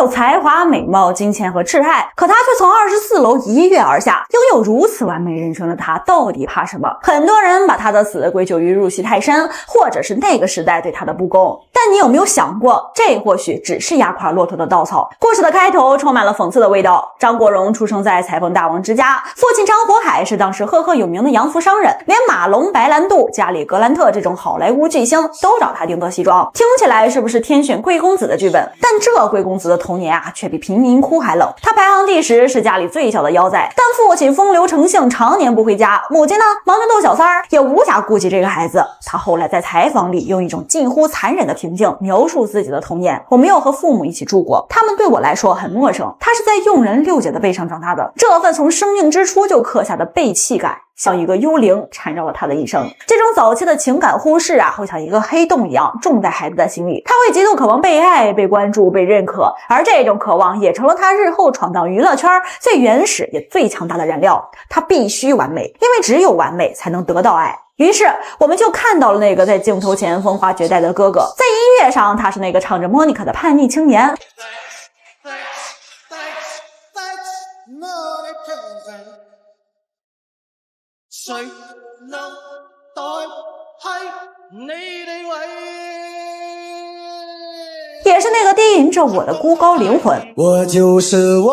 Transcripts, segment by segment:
有才华、美貌、金钱和挚爱，可他却从24楼一跃而下。拥有如此完美人生的他，到底怕什么？很多人把他的死归咎于入戏太深，或者是那个时代对他的不公。但你有没有想过，这或许只是压垮骆驼的稻草？故事的开头充满了讽刺的味道。张国荣出生在裁缝大王之家，父亲张火海是当时赫赫有名的洋服商人，连马龙、白兰度、加里·格兰特这种好莱坞巨星都找他订做西装。听起来是不是天选贵公子的剧本？但这贵公子的童年却比贫民窟还冷。他排行第10，是家里最小的腰仔，但父亲风流成性，常年不回家，母亲呢忙着逗小三儿，也无暇顾及这个孩子。他后来在采访里用一种近乎残忍的平静描述自己的童年：我没有和父母一起住过，他们对我来说很陌生。他是在佣人六姐的背上长大的，这份从生命之初就刻下的背弃感像一个幽灵缠绕了他的一生。这种早期的情感忽视会像一个黑洞一样种在孩子的心里，他会极度渴望被爱、被关注、被认可，而这种渴望也成了他日后闯荡娱乐圈最原始也最强大的燃料。他必须完美，因为只有完美才能得到爱。于是我们就看到了那个在镜头前风华绝代的哥哥，在音乐上他是那个唱着莫妮卡的叛逆青年，谁能代替你地位，也是那个低吟着我的孤高灵魂。我就是我，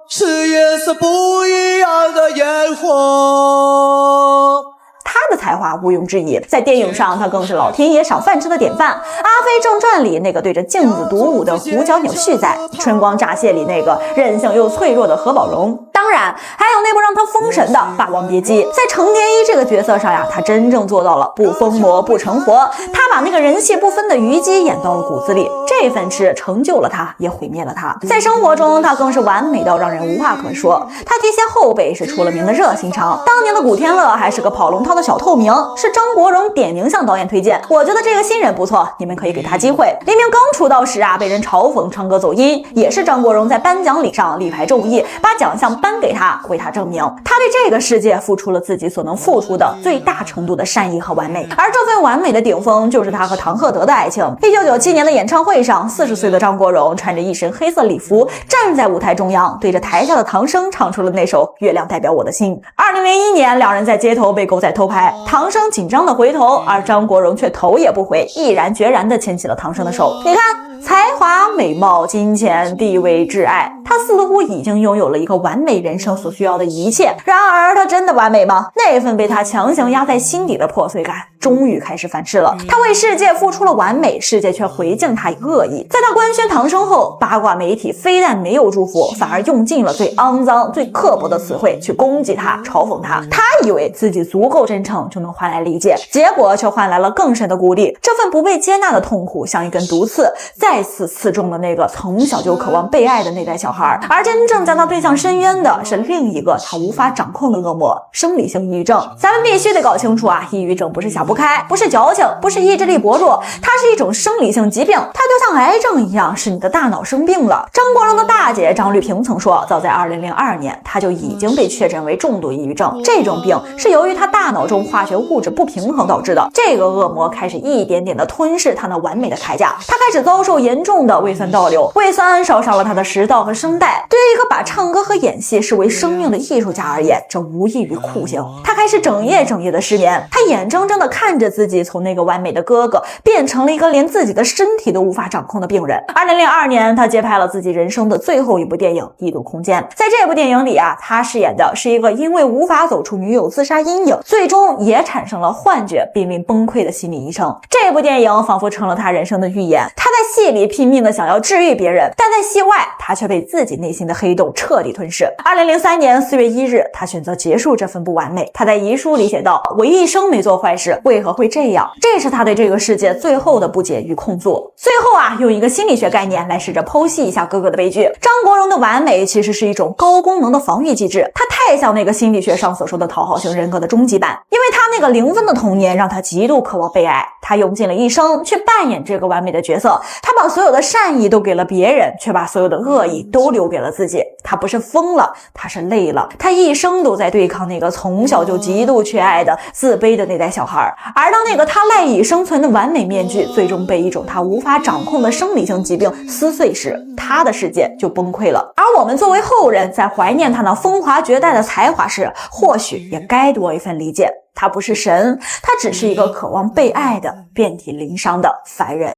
是颜色不一样的烟火。他的才华毋庸置疑，在电影上他更是老天爷赏饭吃的典范。《阿飞正传》里那个对着镜子独舞的胡椒鸟旭仔，《春光乍泄》里那个任性又脆弱的何宝荣，当然还有那部让他封神的《霸王别姬》。在程蝶衣这个角色上他真正做到了不疯魔不成活。他把那个人戏不分的虞姬演到了骨子里，这份痴成就了他，也毁灭了他。在生活中他更是完美到让人无话可说。他提携后辈是出了名的热心肠，当年的古天乐还是个跑龙套的小透明，是张国荣点名向导演推荐，我觉得这个新人不错，你们可以给他机会。黎明刚出道时被人嘲讽唱歌走音，也是张国荣在颁奖礼上力排众议，把奖项颁给他，为他证明他对这个世界付出了自己所能付出的最大程度的善意和完美。而这份完美的顶峰就是他和唐鹤德的爱情。1997年的演唱会上，40岁的张国荣穿着一身黑色礼服站在舞台中央，对着台下的唐生唱出了那首《月亮代表我的心》。2001年两人在街头被狗仔偷拍，唐生紧张的回头，而张国荣却头也不回，毅然决然地牵起了唐生的手。你看，才华、美貌、金钱、地位、挚爱，他似乎已经拥有了一个完美人生所需要的一切。然而他真的完美吗？那份被他强行压在心底的破碎感终于开始反噬了。他为世界付出了完美，世界却回敬他恶意。在他官宣唐生后，八卦媒体非但没有祝福，反而用尽了最肮脏、最刻薄的词汇去攻击他、嘲讽他。他以为自己足够真诚就能换来理解，结果却换来了更深的孤立。这份不被接纳的痛苦像一根毒刺，再次刺中了那个从小就渴望被爱的那代小孩。而真正将他推向深渊的是另一个他无法掌控的恶魔——生理性抑郁症。咱们必须得搞清楚抑郁症不是想不开，不是矫情，不是意志力薄弱，它是一种生理性疾病，它就像癌症一样，是你的大脑生病了。张国荣的大姐张绿萍曾说，早在2002年他就已经被确诊为重度抑郁症，这种病是由于他大脑中化学物质不平衡导致的。这个恶魔开始一点点的吞噬他那完美的铠甲，他开始遭受严重的胃酸倒流，胃酸烧伤了他的食道和声带。对于一个把唱歌和演戏视为生命的艺术家而言，这无异于酷刑。他开始整夜的失眠，他眼睁睁的看着自己从那个完美的哥哥变成了一个连自己的身体都无法掌控的病人。2002年他接拍了自己人生的最后一部电影《异度空间》。在这部电影里他饰演的是一个因为无法走出女友自杀阴影，最终也产生了幻觉濒临崩溃的心理医生。这部电影仿佛成了他人生的预言。他在戏里拼命的想要治愈别人，但在戏外他却被自己内心的黑洞彻底吞噬。2003年4月1日，他选择结束这份不完美。他在遗书里写道：我一生没做坏事，为何会这样？这是他对这个世界最后的不解与控诉。最后用一个心理学概念来试着剖析一下哥哥的悲剧。张国荣的完美其实是一种高功能的防御机制，他太像那个心理学上所说的讨好型人格的终极版。因为他那个0分的童年让他极度渴望被爱，他用尽了一生去扮演这个完美的角色，他把所有的善意都给了别人，却把所有的恶意都留给了自己。他不是疯了，他是累了。他一生都在对抗那个从小就极度缺爱的自卑的那代小孩，而当那个他赖以生存的完美面具最终被一种他无法掌控的生理性疾病撕碎时，他的世界就崩溃了。而我们作为后人，在怀念他那风华绝代的才华时，或许也该多一份理解。他不是神，他只是一个渴望被爱的遍体鳞伤的凡人。